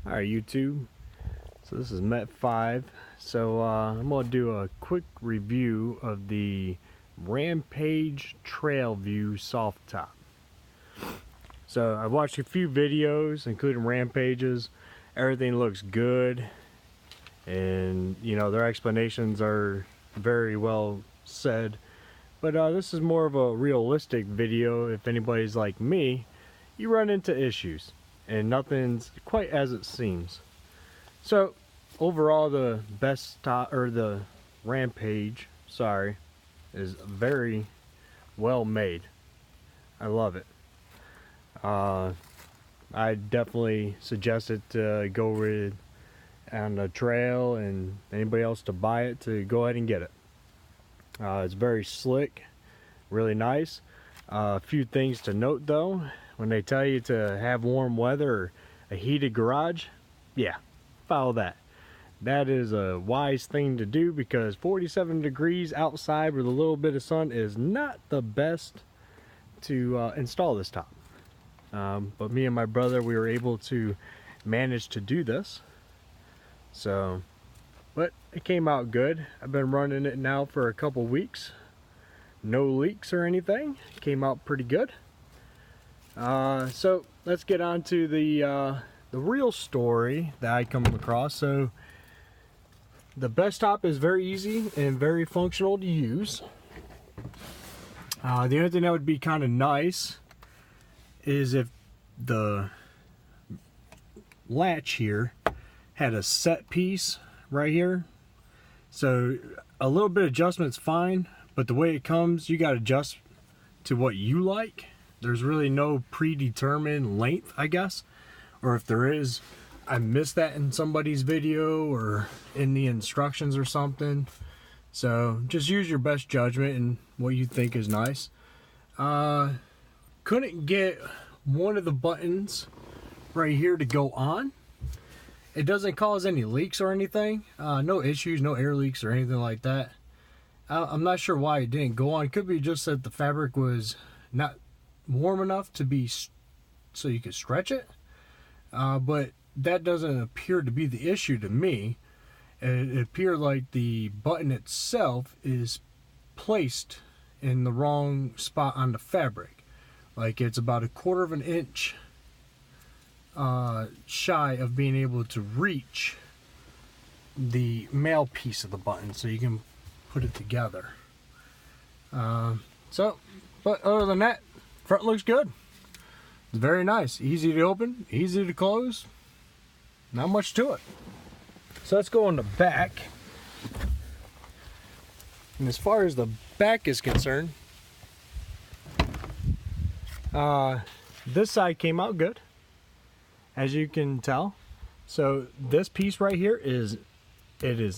Alright YouTube, so this is Met 5. So I'm going to do a quick review of the Rampage Trail View Soft Top. So I've watched a few videos including Rampage's. Everything looks good and you know their explanations are very well said. But this is more of a realistic video. If anybody's like me, you run into issues and nothing's quite as it seems. So overall the best top, or the Rampage, sorry, is very well made. I love it. I definitely suggest it to go with on the trail, and anybody else to buy it to go ahead and get it. It's very slick, really nice. A few things to note though: when they tell you to have warm weather or a heated garage, yeah, follow that. That is a wise thing to do, because 47 degrees outside with a little bit of sun is not the best to install this top. But me and my brother, we were able to manage to do this. So, but it came out good. I've been running it now for a couple weeks. No leaks or anything. It came out pretty good. So let's get on to the real story that I come across. So the best top is very easy and very functional to use. The only thing that would be kind of nice is if the latch here had a set piece right here. So a little bit of adjustment's fine, but the way it comes, you got to adjust to what you like. There's really no predetermined length, I guess, or if there is, I missed that in somebody's video or in the instructions or something. So just use your best judgment and what you think is nice. Couldn't get one of the buttons right here to go on. It doesn't cause any leaks or anything. No issues, no air leaks or anything like that. I'm not sure why it didn't go on. It could be just that the fabric was not warm enough to be so you could stretch it. But that doesn't appear to be the issue to me. It appeared like the button itself is placed in the wrong spot on the fabric. Like it's about 1/4 of an inch shy of being able to reach the male piece of the button so you can put it together. But other than that, front looks good. It's very nice, easy to open, easy to close, not much to it. So let's go on the back. And as far as the back is concerned, this side came out good, as you can tell. So this piece right here is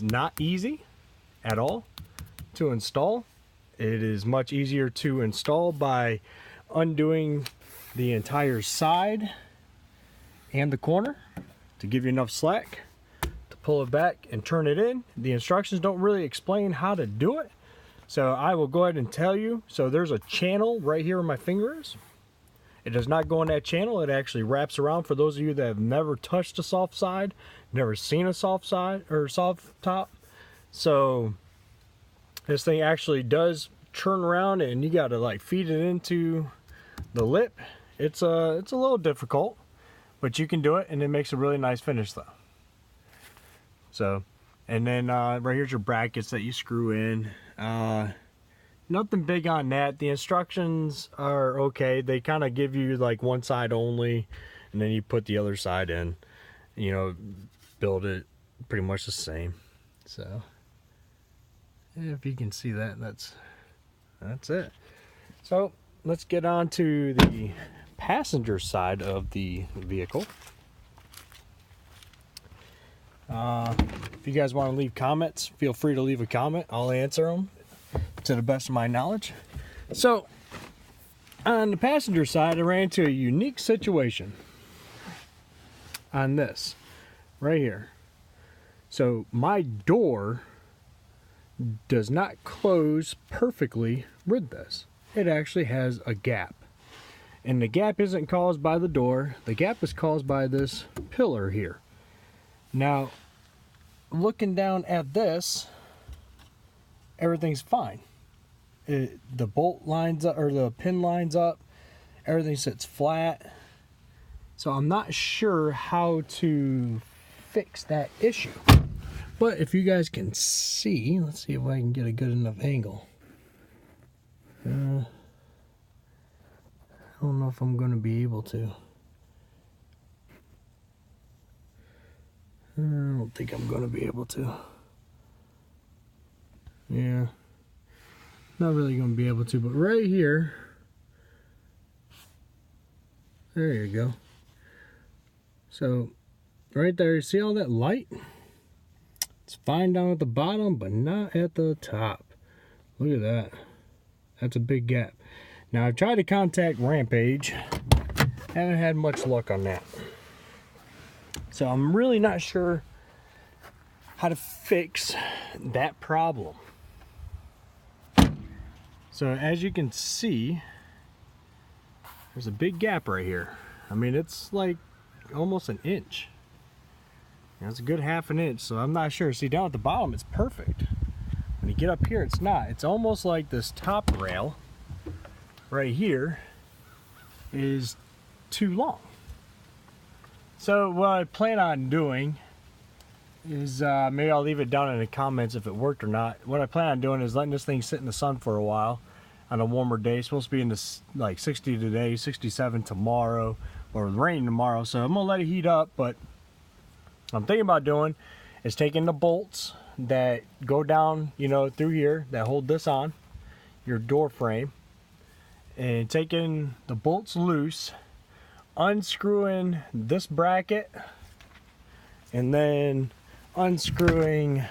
not easy at all to install. It is much easier to install by undoing the entire side and the corner to give you enough slack to pull it back and turn it in. The instructions don't really explain how to do it, so I will go ahead and tell you. So there's a channel right here where my finger is. It does not go in that channel. It actually wraps around. For those of you that have never touched a soft side, never seen a soft side or soft top, so this thing actually does turn around and you got to like feed it into the lip. It's a little difficult, but you can do it, and it makes a really nice finish though. So, and then right here's your brackets that you screw in. Nothing big on that. The instructions are okay. They kind of give you like one side only, and then you put the other side in. You know, build it pretty much the same. So, if you can see that, that's it. So let's get on to the passenger side of the vehicle. If you guys want to leave comments, feel free to leave a comment. I'll answer them to the best of my knowledge. So on the passenger side, I ran into a unique situation on this right here. So my door does not close perfectly with this. It actually has a gap. And the gap isn't caused by the door. The gap is caused by this pillar here. Now, looking down at this, everything's fine. The bolt lines up, or the pin lines up, everything sits flat. So I'm not sure how to fix that issue. But if you guys can see, let's see if I can get a good enough angle. I don't know if I'm going to be able to. I don't think I'm going to be able to. Yeah. Not really going to be able to, but right here. There you go. So, right there, you see all that light? It's fine down at the bottom, but not at the top. Look at that. That's a big gap. Now, I've tried to contact Rampage. Haven't had much luck on that. So, I'm really not sure how to fix that problem. So, as you can see, there's a big gap right here. I mean, it's like almost an inch. That's a good half an inch, so I'm not sure. See, down at the bottom, it's perfect. When you get up here, it's not. It's almost like this top rail right here is too long. So what I plan on doing is, maybe I'll leave it down in the comments if it worked or not. What I plan on doing is letting this thing sit in the sun for a while on a warmer day. It's supposed to be in this like 60 today, 67 tomorrow, or rain tomorrow. So I'm gonna let it heat up, but what I'm thinking about doing is taking the bolts that go down, you know, through here that hold this on, your door frame, and taking the bolts loose, unscrewing this bracket, and then unscrewing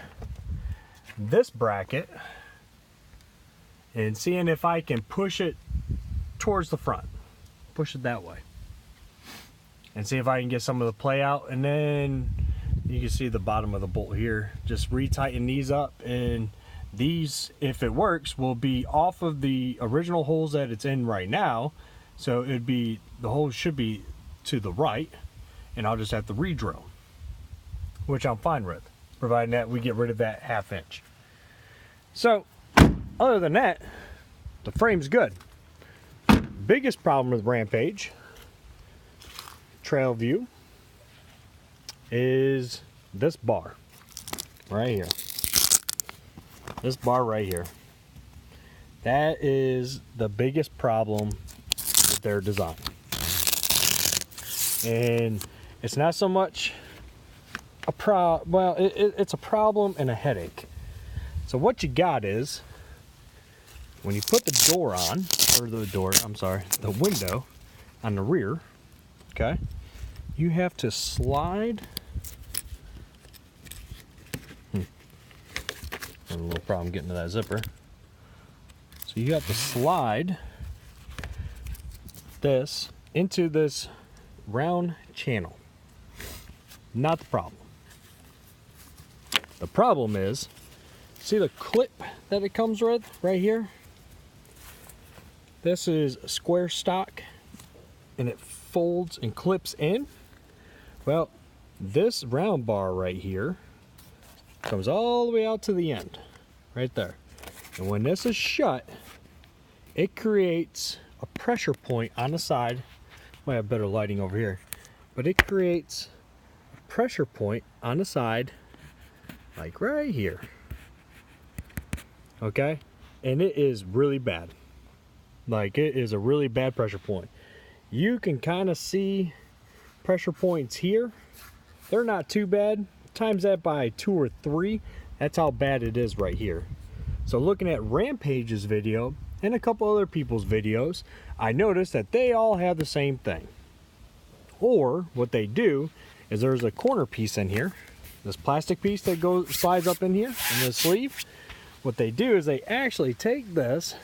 this bracket and seeing if I can push it towards the front. Push it that way. And see if I can get some of the play out. And then you can see the bottom of the bolt here. Just retighten these up, and these, if it works, will be off of the original holes that it's in right now. So it'd be, the holes should be to the right, and I'll just have to re-drill, which I'm fine with, providing that we get rid of that ½ inch. So other than that, the frame's good. Biggest problem with Rampage Trail View is this bar right here. This bar right here. That is the biggest problem with their design. And it's not so much a it's a problem and a headache. So what you got is, when you put the door on, or the window on the rear, okay, you have to slide. A little problem getting to that zipper. So you have to slide this into this round channel. Not the problem. The problem is, see the clip that it comes with right here? This is a square stock, and it folds and clips in. Well, this round bar right here comes all the way out to the end, right there. And when this is shut, it creates a pressure point on the side. Might have better lighting over here, but it creates a pressure point on the side, like right here. Okay, and it is really bad. Like, it is a really bad pressure point. You can kind of see pressure points here. They're not too bad. Times that by 2 or 3, that's how bad it is right here. So looking at Rampage's video and a couple other people's videos, I noticed that they all have the same thing. Or what they do is, there's a corner piece in here, this plastic piece that slides up in here in the sleeve. What they do is they actually take this,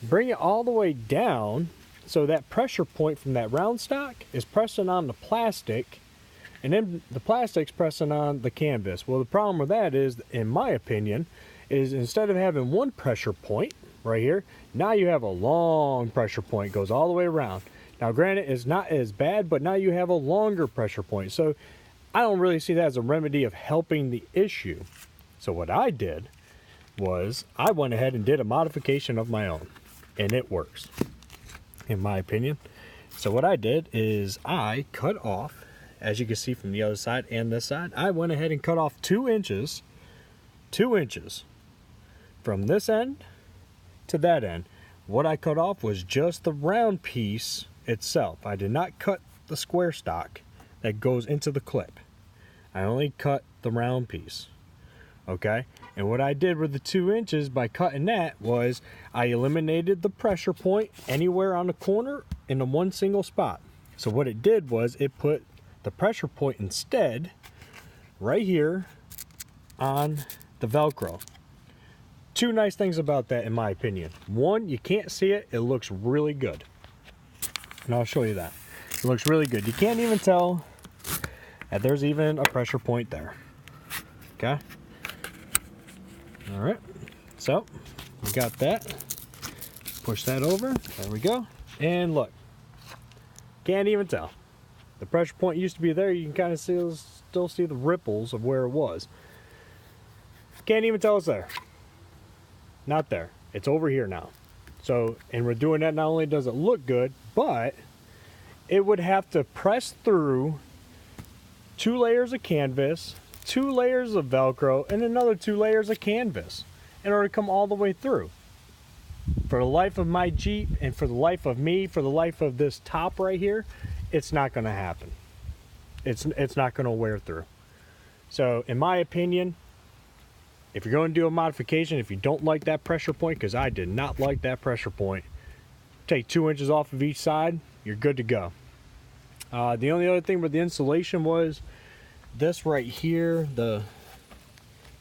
bring it all the way down, so that pressure point from that round stock is pressing on the plastic, and then the plastic's pressing on the canvas. Well, the problem with that is, in my opinion, is instead of having one pressure point right here, now you have a long pressure point, goes all the way around. Now granted, it's not as bad, but now you have a longer pressure point. So I don't really see that as a remedy of helping the issue. So what I did was I went ahead and did a modification of my own, and it works, in my opinion. So what I did is I cut off, as you can see from the other side and this side, I went ahead and cut off 2 inches from this end to that end. What I cut off was just the round piece itself. I did not cut the square stock that goes into the clip. I only cut the round piece. Okay, and what I did with the 2 inches by cutting that was I eliminated the pressure point anywhere on the corner in the one single spot. So what it did was it put the pressure point instead right here on the Velcro. 2 nice things about that, in my opinion. One, you can't see it. It looks really good, and I'll show you that. It looks really good. You can't even tell that there's even a pressure point there. Okay. All right, so we got that. Push that over. There we go. And look, can't even tell. The pressure point used to be there. You can kind of still see the ripples of where it was. Can't even tell it's there. Not there. It's over here now. So, and we're doing that. Not only does it look good, but it would have to press through 2 layers of canvas, 2 layers of Velcro, and another 2 layers of canvas in order to come all the way through. For the life of my Jeep, and for the life of me, for the life of this top right here, it's not going to happen. It's not going to wear through. So in my opinion, if you're going to do a modification, if you don't like that pressure point, because I did not like that pressure point, take 2 inches off of each side, you're good to go. The only other thing with the insulation was this right here, the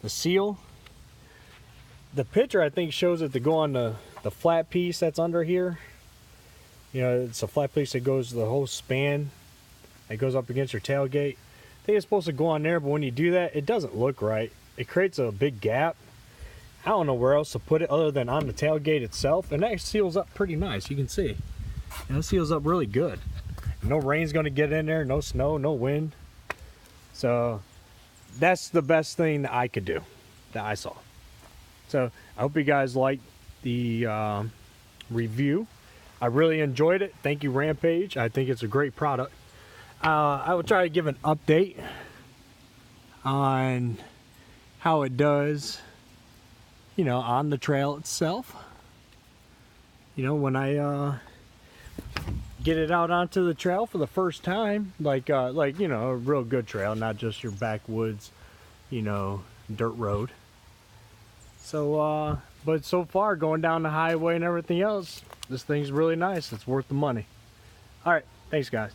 seal. The picture I think shows it to go on the flat piece that's under here. You know, it's a flat piece that goes the whole span. It goes up against your tailgate. I think it's supposed to go on there, but when you do that, it doesn't look right. It creates a big gap. I don't know where else to put it other than on the tailgate itself, and that seals up pretty nice. You can see, it seals up really good. No rain's going to get in there, no snow, no wind. So that's the best thing that I could do, that I saw. So I hope you guys liked the review. I really enjoyed it. Thank you, Rampage. I think it's a great product. I will try to give an update on how it does, you know, on the trail itself. You know, when I get it out onto the trail for the first time, like you know, a real good trail, not just your backwoods, you know, dirt road. So but so far, going down the highway and everything else, this thing's really nice. It's worth the money. All right, thanks guys.